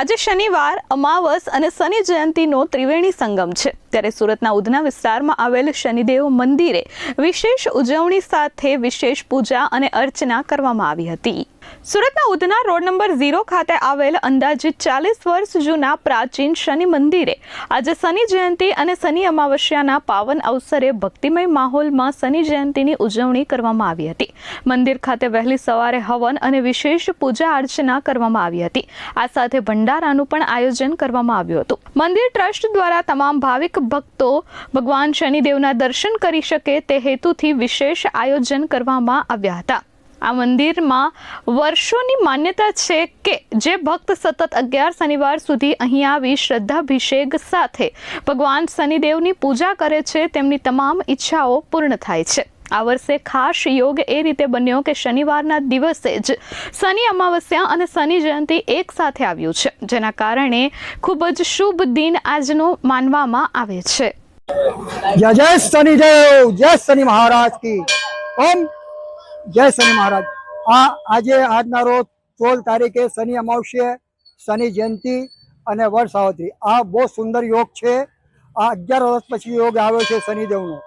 આજે શનિવાર, અમાવસ અને શનિ જયંતીનો ત્રિવેણી સંગમ છે, ત્યારે સુરતના ઉધના વિસ્તારમાં આવેલ શનિદેવ મંદિરે વિશેષ ઉજવણી સાથે વિશેષ પૂજા અને અર્ચના કરવામાં આવી હતી। સુરતના ઉધના રોડ નંબર 0 ખાતે આવેલ અંદાજિત 40 વર્ષ જૂના પ્રાચીન શનિ મંદિરે આજે શનિ જયંતી અને શનિ અમાવસ્યાના પાવન અવસરે ભક્તિમય માહોલમાં શનિ જયંતીની ઉજવણી કરવામાં આવી હતી। મંદિર ખાતે વહેલી સવારે હવન અને વિશેષ પૂજા અર્ચના કરવામાં આવી હતી। આ સાથે ભંડારાનું પણ આયોજન કરવામાં આવ્યું હતું। મંદિર ટ્રસ્ટ દ્વારા તમામ ભાવિક ભક્તો ભગવાન શનિદેવના દર્શન કરી શકે તે હેતુથી વિશેષ આયોજન કરવામાં આવ્યા હતા। આ મંદિરમાં વર્ષોની માન્યતા છે કે જે ભક્ત સતત 11 શનિવાર સુધી અહીં આવી શ્રદ્ધાભિષેક સાથે ભગવાન શનિદેવની પૂજા કરે છે તેમની તમામ ઈચ્છાઓ પૂર્ણ થાય છે। આ વર્ષે ખાસ યોગ એ રીતે બન્યો કે શનિવારના દિવસે જ શનિ અમાવસ્યા અને શનિ જયંતી એક સાથે આવ્યું છે, જેના કારણે ખૂબ જ શુભ દિન આજનો માનવામાં આવે છે। जय शनिदेव, जय शनि महाराज की ओम जय शनि महाराज। આજે આજના રોજ 16 તારીખે શનિ અમાવસ્યા, શનિ જયંતી અને વર્ષાવતી આ બહુ સુંદર યોગ છે। આ 11 વર્ષ પછી યોગ આવ્યો છે શનિદેવનો।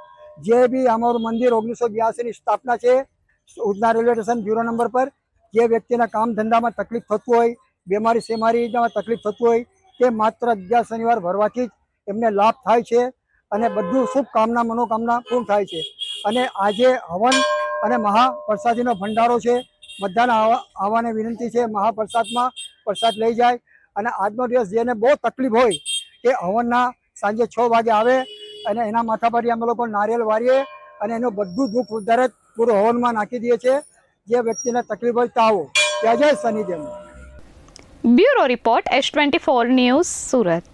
જે બી અમારું મંદિર 1982ની સ્થાપના છે ઉધના રેલવે સ્ટેશન 0 નંબર પર। જે વ્યક્તિના કામ ધંધામાં તકલીફ થતું હોય, બીમારી સેમારીમાં તકલીફ થતું હોય તે માત્ર 11 શનિવાર ભરવાથી જ એમને લાભ થાય છે અને બધું શુભકામના મનોકામના પૂર્ણ થાય છે। અને આજે હવન અને મહાપ્રસાદીનો ભંડારો છે, બધાને આવવાને વિનંતી છે। મહાપ્રસાદમાં પ્રસાદ લઈ જાય અને આજનો દિવસ જેને બહુ તકલીફ હોય તે હવનના સાંજે 6 વાગે આવે અને એના માથા પર અમે લોકો નારિયેળ વારીએ અને એનું બધું દુઃખ દર્દ પૂરું હવનમાં નાખી દઈએ છીએ। જે વ્યક્તિને તકલીફ હોય તો આવો। જય Shanidev. Bureau report S24 news, Surat.